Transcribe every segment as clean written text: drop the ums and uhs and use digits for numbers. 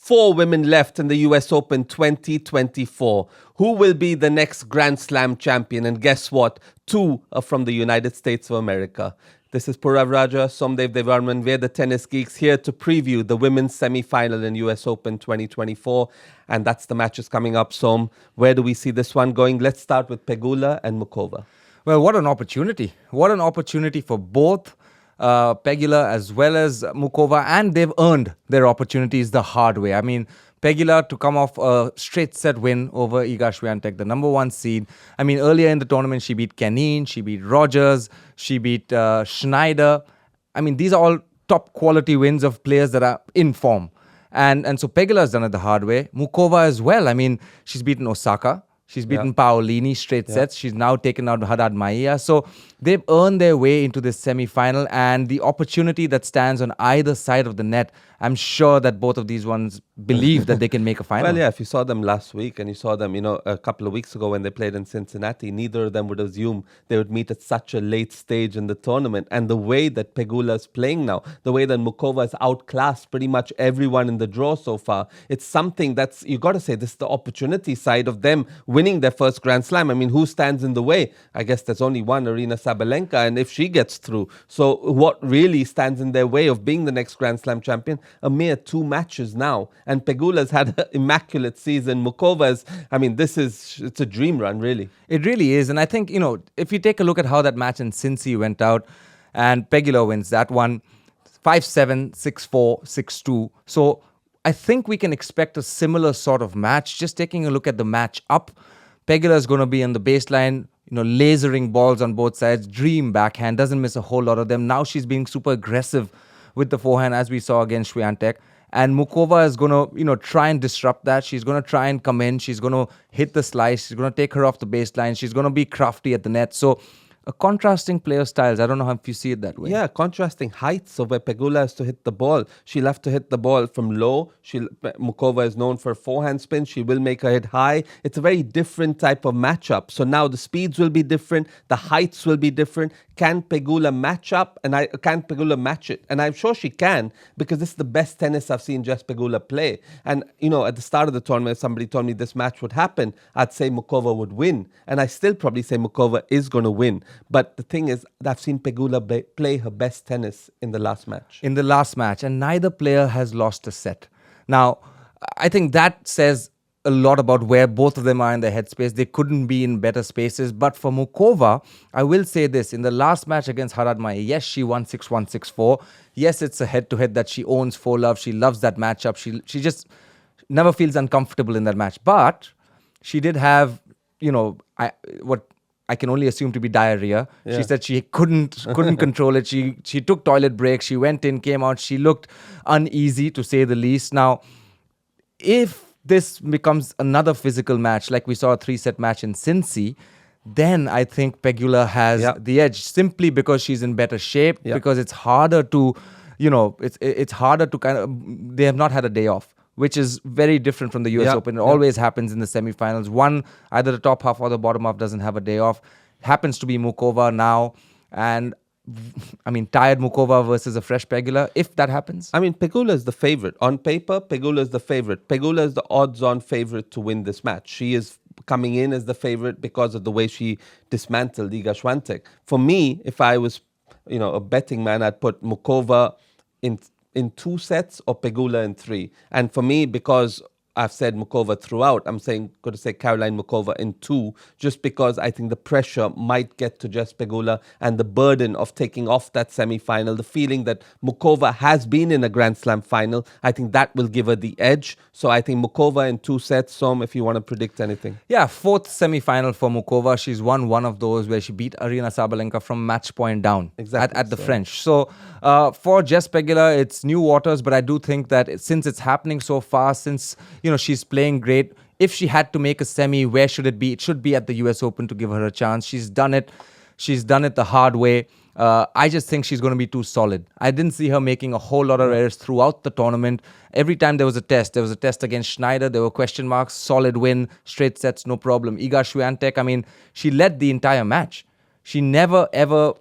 4 women left in the US Open 2024. Who will be the next Grand Slam champion? And guess what? 2 are from the United States of America. This is Purav Raja, Somdev Devarman. We're the Tennis Geeks here to preview the women's semi-final in US Open 2024. And that's the matches coming up, Som. Where do we see this one going? Let's start with Pegula and Muchova. Well, what an opportunity. What an opportunity for both Pegula as well as Muchova. And they've earned their opportunities the hard way. I mean, Pegula to come off a straight set win over Iga Swiatek, the number 1 seed. I mean, earlier in the tournament, she beat Kenin, she beat Rogers, she beat Schneider. I mean, these are all top quality wins of players that are in form. And so Pegula has done it the hard way. Muchova as well. I mean, she's beaten Osaka. She's beaten Paolini straight sets. She's now taken out Haddad Maia. So they've earned their way into this semi-final, and the opportunity that stands on either side of the net, I'm sure that both of these ones believe that they can make a final. Well, yeah, if you saw them last week and you saw them, a couple of weeks ago when they played in Cincinnati, neither of them would assume they would meet at such a late stage in the tournament. And the way that Pegula is playing now, the way that Muchova has outclassed pretty much everyone in the draw so far, it's something that's, you got to say, this is the opportunity side of them winning their first Grand Slam. I mean, who stands in the way? I guess there's only one, Aryna Sabalenka, and if she gets through. So what really stands in their way of being the next Grand Slam champion? A mere 2 matches now. And Pegula's had an immaculate season. Muchova's, I mean, it's a dream run, really. It really is. And I think, if you take a look at how that match in Cincy went out, and Pegula wins that one, 5-7, 6-4, 6-2. So I think we can expect a similar sort of match. Just taking a look at the match up, Pegula is going to be on the baseline, lasering balls on both sides, dream backhand, doesn't miss a whole lot of them. Now she's being super aggressive with the forehand, as we saw against Swiatek. And Muchova is going to, try and disrupt that. She's going to try and come in. She's going to hit the slice. She's going to take her off the baseline. She's going to be crafty at the net. So a contrasting player styles. I don't know if you see it that way. Yeah, contrasting heights of where Pegula has to hit the ball. She'll have to hit the ball from low. Muchova is known for forehand spin. She will make her hit high. It's a very different type of matchup. So now the speeds will be different. The heights will be different. Can Pegula match up? And can Pegula match it? And I'm sure she can, because this is the best tennis I've seen Jess Pegula play. And, at the start of the tournament, somebody told me this match would happen. I'd say Muchova would win. And I still probably say Muchova is going to win. But the thing is, I've seen Pegula play her best tennis in the last match. And neither player has lost a set. Now, I think that says a lot about where both of them are in their headspace. They couldn't be in better spaces. But for Muchova, I will say this. In the last match against Haddad Maia, yes, she won 6-1, 6-4. Yes, it's a head-to-head that she owns full of. She loves that matchup. She just never feels uncomfortable in that match. But she did have, what I can only assume to be diarrhea. Yeah. She said she couldn't control it. She took toilet breaks. She went in, came out. She looked uneasy, to say the least. Now, if this becomes another physical match, like we saw a 3-set match in Cincy, then I think Pegula has the edge, simply because she's in better shape, because it's harder to, it's harder to kind of, they have not had a day off, which is very different from the US Open. It always happens in the semifinals. One, either the top half or the bottom half doesn't have a day off. Happens to be Muchova now. And I mean, tired Muchova versus a fresh Pegula, if that happens. I mean, Pegula is the favorite. On paper, Pegula is the favorite. Pegula is the odds-on favorite to win this match. She is coming in as the favorite because of the way she dismantled Iga Swiatek. For me, if I was, a betting man, I'd put Muchova in 2 sets or Pegula in 3. And for me, because I've said Muchova throughout, I'm going to say Caroline Muchova in 2, just because I think the pressure might get to Jess Pegula and the burden of taking off that semi-final, the feeling that Muchova has been in a Grand Slam final, I think that will give her the edge. So I think Muchova in 2 sets, Som, if you want to predict anything. Yeah, 4th semi-final for Muchova. She's won one of those where she beat Aryna Sabalenka from match point down at the French. So for Jess Pegula, it's new waters, but I do think that since it's happening so fast, since she's playing great, if she had to make a semi, where should it be? It should be at the US Open to give her a chance. She's done it. She's done it the hard way. I just think she's going to be too solid. I didn't see her making a whole lot of errors throughout the tournament. Every time there was a test against Schneider, there were question marks, solid win, straight sets, no problem. Iga Swiatek, I mean, she led the entire match. She never, ever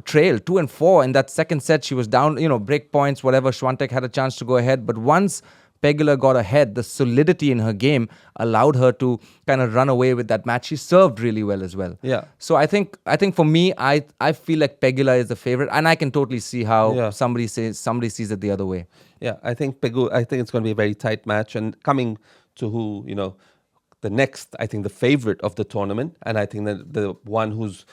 trailed 2-4. In that second set, she was down, break points, whatever. Swiatek had a chance to go ahead. But once Pegula got ahead, the solidity in her game allowed her to kind of run away with that match. She served really well as well. Yeah. So I think for me, I feel like Pegula is the favorite, and I can totally see how Yeah. somebody sees it the other way. Yeah, I think it's going to be a very tight match. And coming to who, the next, I think the favorite of the tournament, and I think that the one who's,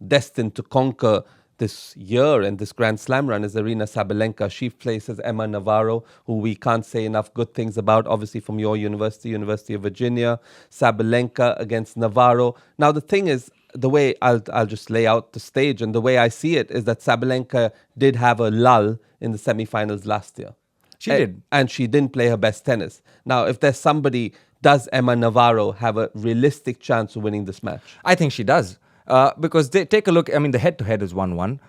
destined to conquer this year and this Grand Slam run is Aryna Sabalenka. She faces Emma Navarro, who we can't say enough good things about, obviously from your university, University of Virginia. Sabalenka against Navarro. Now, the thing is, the way I'll just lay out the stage, and the way I see it is that Sabalenka did have a lull in the semifinals last year. She did. And she didn't play her best tennis. Now, if there's somebody, does Emma Navarro have a realistic chance of winning this match? I think she does. Because they take a look, I mean, the head-to-head is 1-1.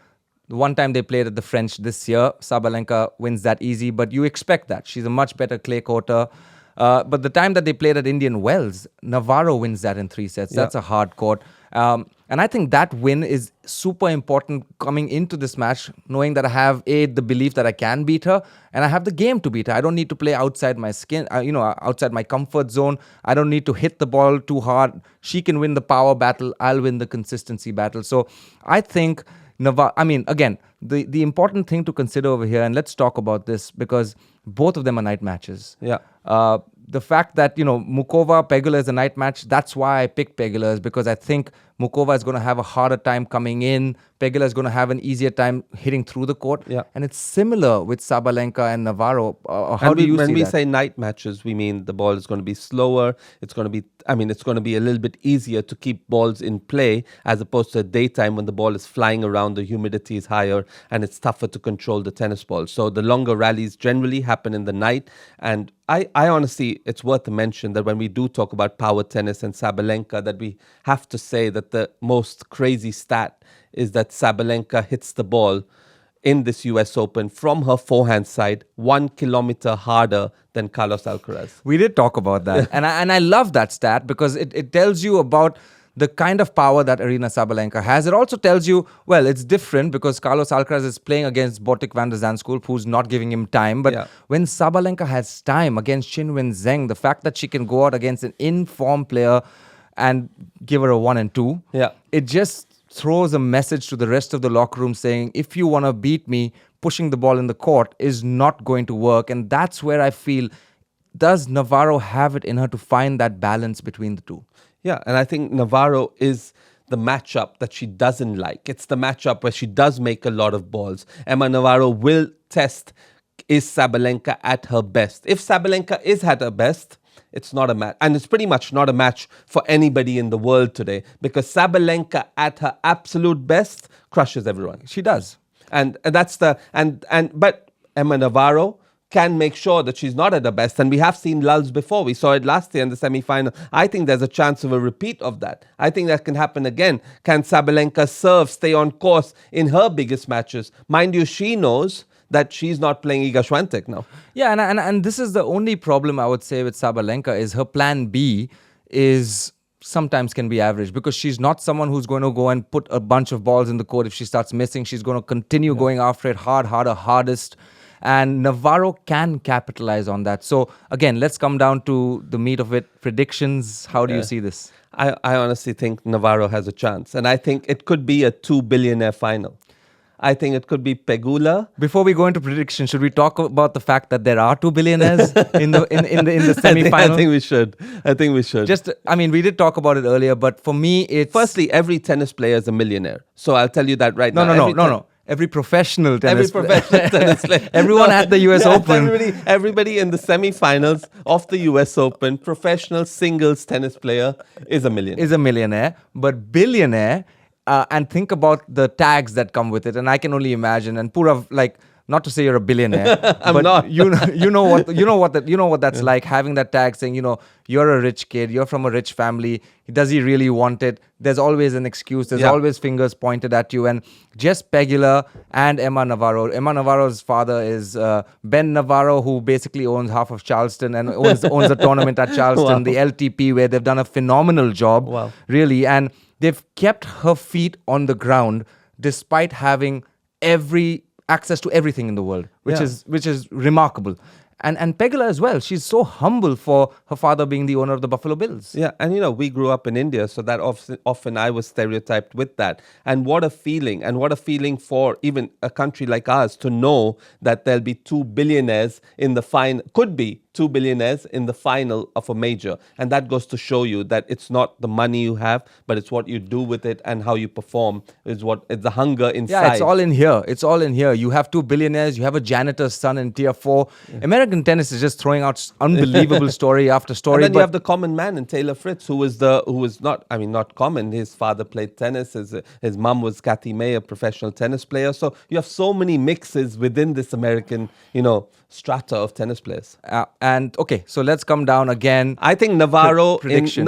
The one time they played at the French this year, Sabalenka wins that easy, but you expect that. She's a much better clay courter. But the time that they played at Indian Wells, Navarro wins that in 3 sets. That's a hard court. And I think that win is super important coming into this match, knowing that I have, the belief that I can beat her, and I have the game to beat her. I don't need to play outside my skin, outside my comfort zone. I don't need to hit the ball too hard. She can win the power battle. I'll win the consistency battle. So I think again, the important thing to consider over here, and let's talk about this because both of them are night matches. Yeah. The fact that, Muchova, Pegula is a night match, that's why I picked Pegula, is because I think Muchova is going to have a harder time coming in. Pegula is going to have an easier time hitting through the court. Yeah. And it's similar with Sabalenka and Navarro. How do you see that? When we say night matches, we mean the ball is going to be slower. It's going to be a little bit easier to keep balls in play as opposed to daytime when the ball is flying around, the humidity is higher, and it's tougher to control the tennis ball. So the longer rallies generally happen in the night. And I honestly, it's worth a mention that when we do talk about power tennis and Sabalenka, that we have to say that the most crazy stat is that Sabalenka hits the ball in this US Open from her forehand side 1 kilometer harder than Carlos Alcaraz. We did talk about that. and I love that stat because it tells you about the kind of power that Aryna Sabalenka has. It also tells you, well, it's different because Carlos Alcaraz is playing against Botic van der Zandschulp, who's not giving him time. But when Sabalenka has time against Qinwen Zheng, the fact that she can go out against an in-form player and give her a 1 and 2, it just throws a message to the rest of the locker room saying, if you want to beat me, pushing the ball in the court is not going to work. And that's where I feel, does Navarro have it in her to find that balance between the two? Yeah, and I think Navarro is the matchup that she doesn't like. It's the matchup where she does make a lot of balls. Emma Navarro will test, is Sabalenka at her best? If Sabalenka is at her best, it's not a match. And it's pretty much not a match for anybody in the world today because Sabalenka at her absolute best crushes everyone. She does. And that's but Emma Navarro can make sure that she's not at her best. And we have seen lulls before. We saw it last year in the semi-final. I think there's a chance of a repeat of that. I think that can happen again. Can Sabalenka serve, stay on course in her biggest matches? Mind you, she knows that she's not playing Iga Swiatek now. Yeah, and this is the only problem I would say with Sabalenka is her plan B is sometimes can be average because she's not someone who's going to go and put a bunch of balls in the court. If she starts missing, she's going to continue going after it harder, hardest. And Navarro can capitalize on that. So again, let's come down to the meat of it. Predictions, how do you see this? I honestly think Navarro has a chance. And I think it could be a 2-billionaire final. I think it could be Pegula. Before we go into predictions, should we talk about the fact that there are 2 billionaires in the semi-final? I think we should. We did talk about it earlier, but for me, it's... Firstly, every tennis player is a millionaire. So I'll tell you that right now. No. Every professional tennis player. player. Everyone at the US Open. Everybody in the semi-finals of the US Open, professional singles tennis player is a millionaire. But billionaire, and think about the tags that come with it. And I can only imagine. And Purav, not to say you're a billionaire, I'm not. you know what that's like, having that tag saying, you're a rich kid, you're from a rich family. Does he really want it? There's always an excuse. There's always fingers pointed at you. And just Pegula and Emma Navarro. Emma Navarro's father is Ben Navarro, who basically owns half of Charleston and owns a tournament at Charleston, the LTP, where they've done a phenomenal job, really. And they've kept her feet on the ground despite having access to everything in the world, which is remarkable. And Pegula as well. She's so humble for her father being the owner of the Buffalo Bills. Yeah, and we grew up in India, so that often I was stereotyped with that. And what a feeling for even a country like ours to know that there'll be two billionaires in the final, could be two billionaires in the final of a major. And that goes to show you that it's not the money you have, but it's what you do with it and how you perform is what it's the hunger inside. Yeah, it's all in here. It's all in here. You have two billionaires. You have a janitor's son in tier 4. American tennis is just throwing out unbelievable story after story. And then you have the common man in Taylor Fritz, who was not common. His father played tennis. His mom was Kathy May, a professional tennis player. So you have so many mixes within this American, strata of tennis players. And okay, so let's come down again. I think Navarro prediction.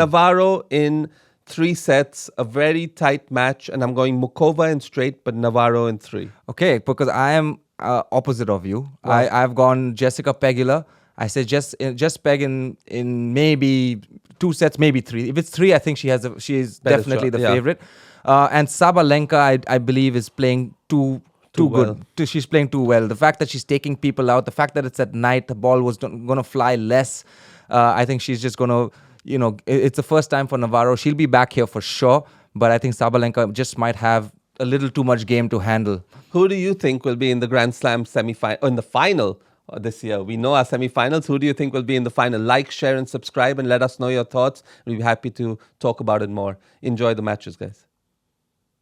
in 3 sets, a very tight match, and I'm going Mukova in straight, but Navarro in 3. Okay, because I am opposite of you. Wow. I've gone Jessica Pegula. I say just Peg in maybe 2 sets, maybe 3. If it's 3, I think she is Better definitely shot, the yeah. favorite. And Sabalenka, I believe, is playing too well. good. She's playing too well. The fact that she's taking people out, the fact that it's at night, the ball was going to fly less. I think she's just going to, it's the first time for Navarro. She'll be back here for sure. But I think Sabalenka just might have a little too much game to handle. Who do you think will be in the Grand Slam semi-final, in the final this year? We know our semi-finals. Who do you think will be in the final? Like, share, and subscribe, and let us know your thoughts. We'll be happy to talk about it more. Enjoy the matches, guys.